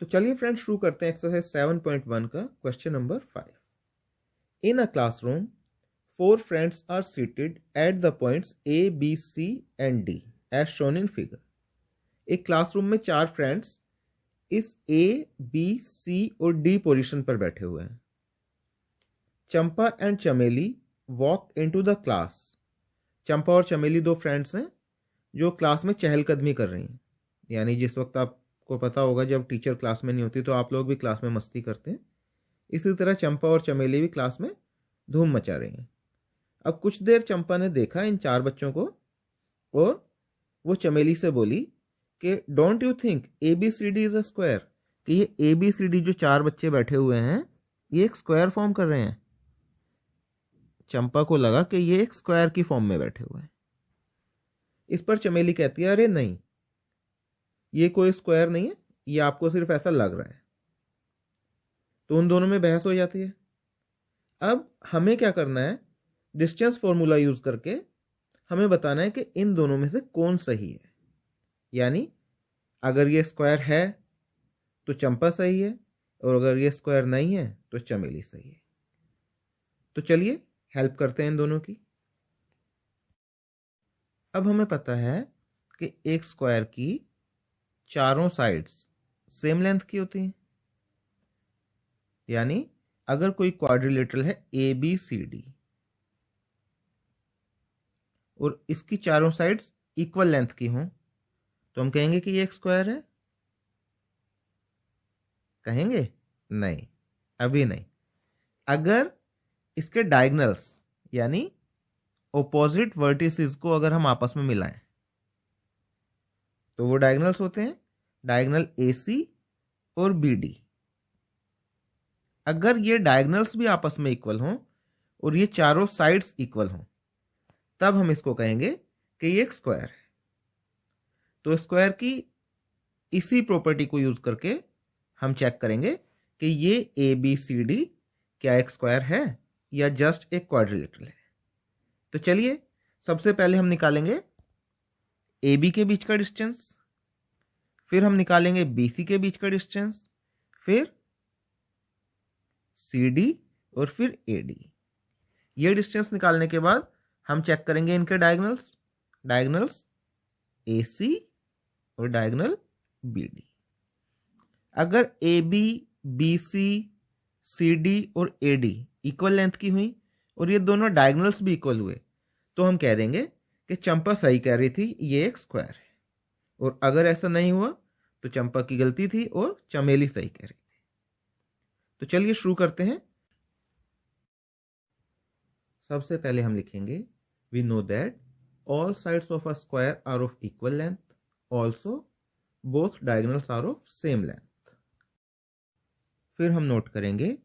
तो चलिए फ्रेंड्स शुरू करते हैं एक्सरसाइज 7.1 का question number 5। In a classroom 4 friends are seated at the points A B C and D as shown in figure. एक classroom में 4 फ्रेंड्स इस ए बी सी और डी पोजीशन पर बैठे हुए हैं। चंपा एंड चमेली वॉक इनटू द क्लास। चंपा और चमेली 2 फ्रेंड्स हैं जो क्लास में चहलकदमी कर रही हैं। यानी जिस वक्त आपको पता होगा जब टीचर क्लास में नहीं होती तो आप लोग भी क्लास में मस्ती करते हैं, इसी तरह चंपा और चमेली भी क्लास में धूम मचा रही हैं। अब कुछ देर चंपा ने देखा इन 4 बच्चों को और वो चमेली से बोली कि don't you think A B C D is a square, कि ये ए बी सी डी जो 4 बच्चे बैठे हुए हैं ये एक स्क्वायर फॉर्म कर रहे हैं। चंपा को लगा कि ये एक स्क्वायर की फॉर्म में बैठे हुए हैं। इस पर चमेली कहती है अरे नहीं, ये कोई स्क्वायर नहीं है, ये आपको सिर्फ ऐसा लग रहा है। तो उन दोनों में बहस हो जाती है। अब हमें क्या करना है, डिस्टेंस फॉर्मूला यूज करके हमें बताना है कि इन दोनों में से कौन सही है। यानी अगर ये स्क्वायर है तो चंपा सही है और अगर ये स्क्वायर नहीं है तो चमेली सही है। तो चलिए हेल्प करते हैं इन दोनों की। अब हमें पता है कि एक स्क्वायर की चारों साइड्स सेम लेंथ की होती हैं। यानी अगर कोई क्वाड्रिलेटरल है ए बी सी डी और इसकी चारों साइड्स इक्वल लेंथ की हों तो हम कहेंगे कि ये एक स्क्वायर है। कहेंगे नहीं, अभी नहीं। अगर इसके डायगोनल्स यानी ऑपोजिट वर्टिसेस को अगर हम आपस में मिलाएं तो वो डायगोनल्स होते हैं डायगोनल ए सी और बी डी। अगर ये डायगोनल्स भी आपस में इक्वल हों और ये चारों साइड्स इक्वल हों तब हम इसको कहेंगे कि ये एक स्क्वायर है। तो स्क्वायर की इसी प्रॉपर्टी को यूज करके हम चेक करेंगे कि ये ए बी सी डी क्या एक स्क्वायर है या जस्ट एक क्वाड्रिलेटरल है। तो चलिए सबसे पहले हम निकालेंगे ए बी के बीच का डिस्टेंस, फिर हम निकालेंगे बी सी के बीच का डिस्टेंस, फिर सी डी और फिर ए डी। ये डिस्टेंस निकालने के बाद हम चेक करेंगे इनके डायगोनल्स, डायगोनल्स ए सी और डायगोनल बी डी। अगर A B B C C D और ए डी इक्वल लेंथ की हुई और ये दोनों डायगोनल्स भी इक्वल हुए तो हम कह देंगे कि चंपा सही कह रही थी ये एक स्क्वायर है। और अगर ऐसा नहीं हुआ तो चंपा की गलती थी और चमेली सही कह रही थी। तो चलिए शुरू करते हैं। सबसे पहले हम लिखेंगे we know that all sides of a square are of equal length, also both diagonals are of same length. फिर हम नोट करेंगे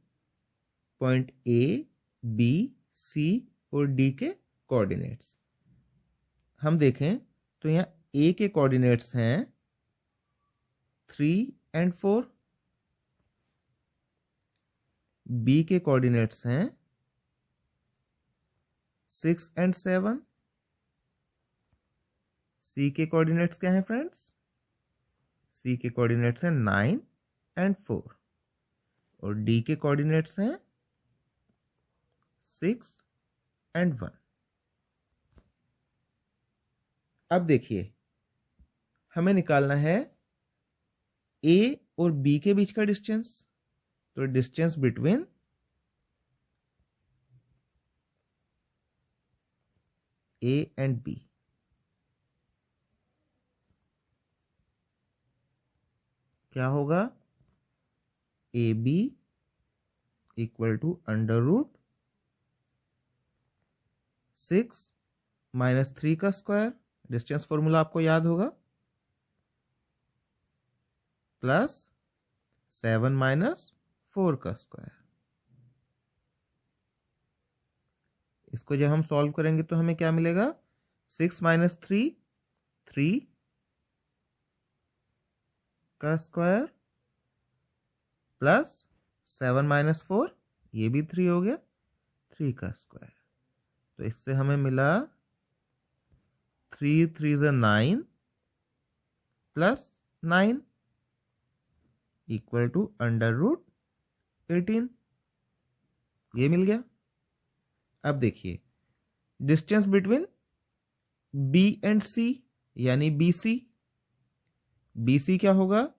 पॉइंट ए बी सी और डी के कोऑर्डिनेट्स। हम देखें तो यहां ए के कोऑर्डिनेट्स हैं 3 एंड 4, बी के कोऑर्डिनेट्स हैं 6 एंड 7, सी के कोऑर्डिनेट्स क्या हैं फ्रेंड्स, सी के कोऑर्डिनेट्स हैं 9 एंड 4 और डी के कोऑर्डिनेट्स हैं 6 एंड 1। अब देखिए हमें निकालना है ए और बी के बीच का डिस्टेंस। तो distance between A and B, क्या होगा, A B equal to under root 6 minus 3 का स्क्वायर, डिस्टेंस फॉर्मूला आपको याद होगा, प्लस 7 माइनस 4 का स्क्वायर। इसको जब हम सॉल्व करेंगे तो हमें क्या मिलेगा, 6 माइनस 3 3 का स्क्वायर प्लस 7 माइनस 4 ये भी 3 हो गया, 3 का स्क्वायर। तो इससे हमें मिला 3 3 9 प्लस 9 इक्वल टू √18, ये मिल गया। अब देखिए डिस्टेंस बिटवीन बी एंड सी यानी BC, BC क्या होगा,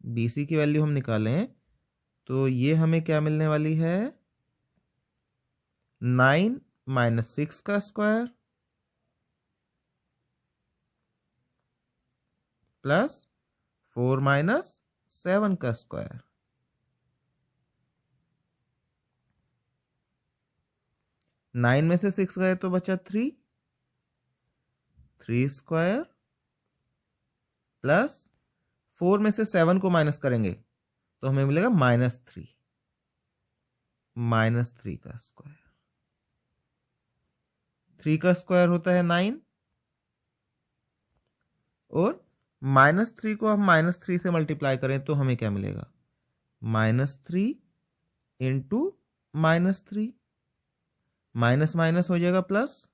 BC की वैल्यू हम निकालें तो ये हमें क्या मिलने वाली है, 9 - 6 का स्क्वायर प्लस 4 - 7 का स्क्वायर। 9 में से 6 गए तो बचा 3 स्क्वायर प्लस 4 में से 7 को माइनस करेंगे तो हमें मिलेगा -3 का स्क्वायर। 3 का स्क्वायर होता है 9 और -3 को हम -3 से मल्टीप्लाई करें तो हमें क्या मिलेगा, -3 इंटू -3, माइनस माइनस हो जाएगा प्लस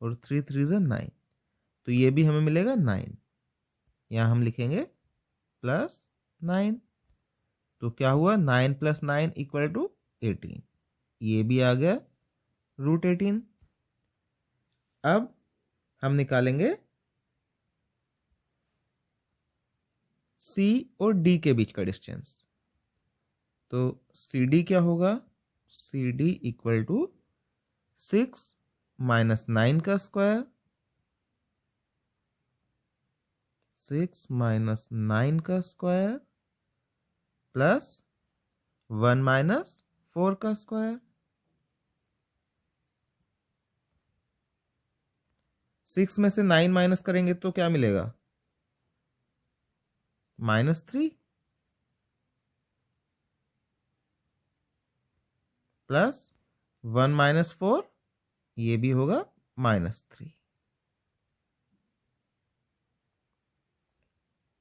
और 3 3 ज़ा 9, तो ये भी हमें मिलेगा 9। यहां हम लिखेंगे +9, तो क्या हुआ 9 + 9 = 18, ये भी आ गया √18। अब हम निकालेंगे C और D के बीच का डिस्टेंस, तो CD क्या होगा, CD = 6 - 9 का स्क्वायर, 6 - 9 का स्क्वायर प्लस 1 - 4 का स्क्वायर। 6 में से 9 माइनस करेंगे तो क्या मिलेगा, -3 प्लस 1 - 4, ये भी होगा -3।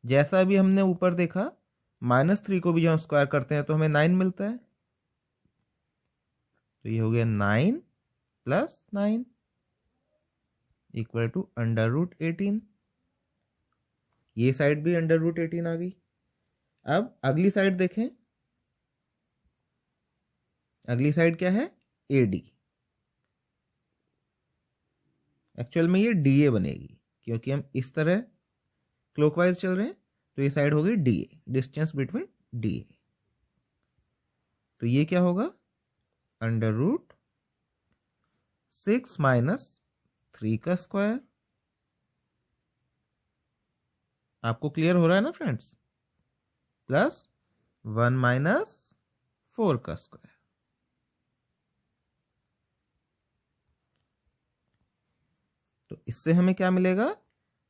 जैसा अभी हमने ऊपर देखा, -3 को भी जब हम स्क्वायर करते हैं तो हमें 9 मिलता है, तो ये हो गया 9 + 9 = √18। ये साइड भी √18 आ गई। अब अगली साइड देखें, अगली साइड क्या है, AD। एक्चुअल में ये DA बनेगी क्योंकि हम इस तरह क्लॉकवाइज चल रहे हैं, तो ये साइड हो गई DA, डिस्टेंस बिटवीन DA। तो ये क्या होगा, √6 - 3 का स्क्वायर। आपको क्लियर हो रहा है ना फ्रेंड्स, प्लस 1 - 4 का स्क्वायर। तो इससे हमें क्या मिलेगा,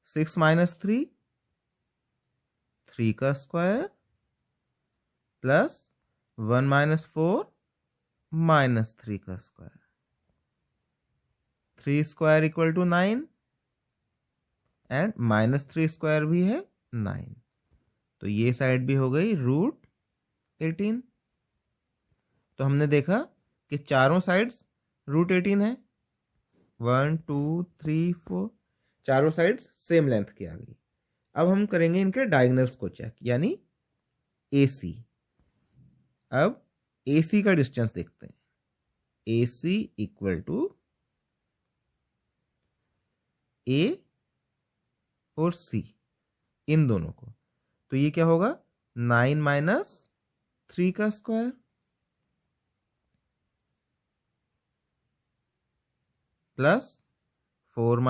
6 - 3, 3 का स्क्वायर प्लस 1 - 4 -3 का स्क्वायर। 3 स्क्वायर = 9 एंड -3 स्क्वायर भी है 9, तो ये साइड भी हो गई √18। तो हमने देखा कि चारों साइड्स √18 है, 1 2 3 4, चारों साइड्स सेम लेंथ की आ गई। अब हम करेंगे इनके डायगोनल्स को चेक, यानी AC। अब AC का डिस्टेंस देखते हैं, AC = A और C, इन दोनों को, तो ये क्या होगा, 9 - 3 का स्क्वायर प्लस 4 -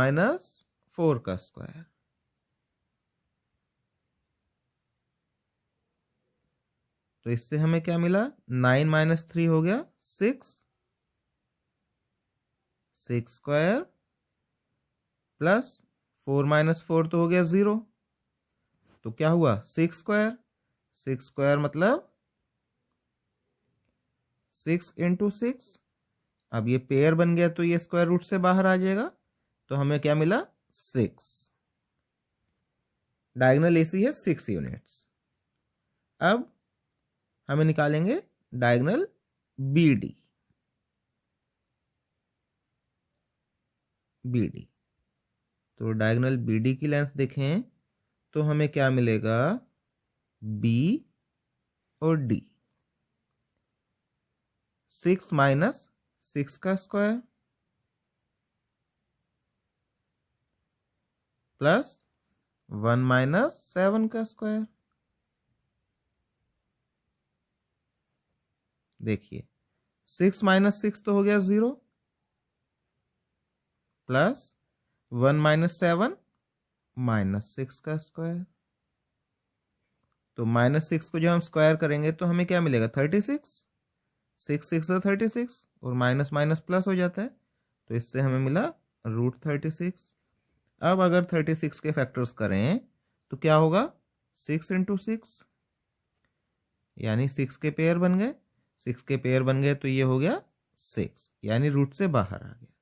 4 का स्क्वायर। तो इससे हमें क्या मिला, 9 - 3 हो गया 6 स्क्वायर प्लस 4 - 4 तो हो गया 0, तो क्या हुआ 6 स्क्वायर। 6 स्क्वायर मतलब 6 × 6। अब ये पेयर बन गया तो ये स्क्वायर रूट से बाहर आ जाएगा, तो हमें क्या मिला 6। डायगोनल AC है 6 यूनिट्स। अब हमें निकालेंगे डायगोनल BD। तो डायगोनल BD की लेंथ देखें तो हमें क्या मिलेगा, बी और डी। 6 माइनस 6 का स्क्वायर प्लस 1 माइनस 7 का स्क्वायर। देखिए 6 माइनस 6 तो हो गया 0, प्लस 1 माइनस 7 माइनस 6 का स्क्वायर। तो माइनस 6 को जब हम स्क्वायर करेंगे तो हमें क्या मिलेगा, 36। 6 6 36 और माइनस माइनस प्लस हो जाता है, तो इससे हमें मिला √36। अब अगर 36 के फैक्टर्स करें तो क्या होगा, 6 इंटू 6, यानी 6 के पेयर बन गए। 6 के पेयर बन गए तो ये हो गया 6, यानी रूट से बाहर आ गया।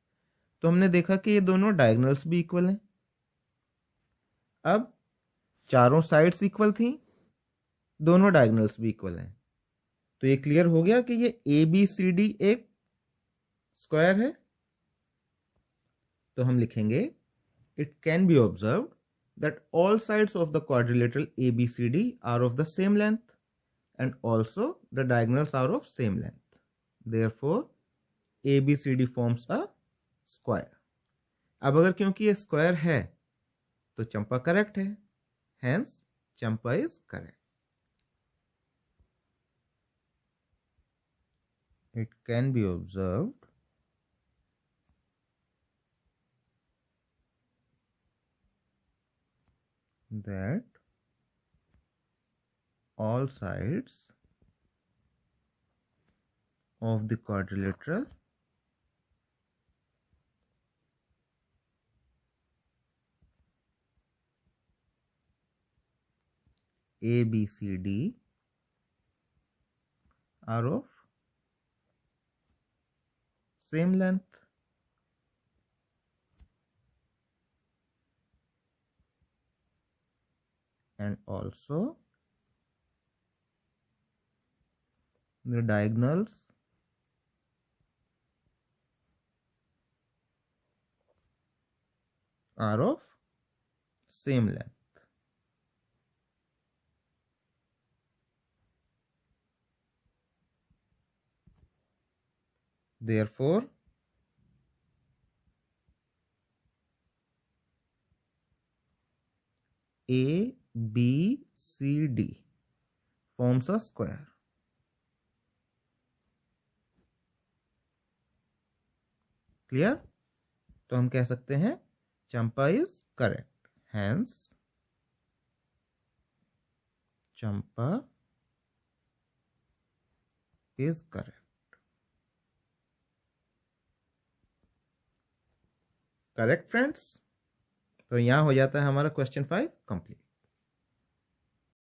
तो हमने देखा कि ये दोनों डायगोनल्स भी इक्वल हैं। अब चारों साइड्स इक्वल थी, दोनों डायगोनल्स भी इक्वल हैं, तो ये क्लियर हो गया कि ये ABCD एक स्क्वायर है। तो हम लिखेंगे it can be observed that all sides of the quadrilateral ABCD are of the same length and also the diagonals are of same length. Therefore, ABCD forms a square. अब अगर क्योंकि ये square है तो चंपा करेक्ट है, hence Champa is correct. It can be observed that all sides of the quadrilateral ABCD are of same length. And also the diagonals are of same length. Therefore, ABCD forms a square. Clear? तो हम कह सकते हैं Champa is correct, hence Champa is correct. Correct friends? तो यहां हो जाता है हमारा क्वेश्चन 5 कंप्लीट।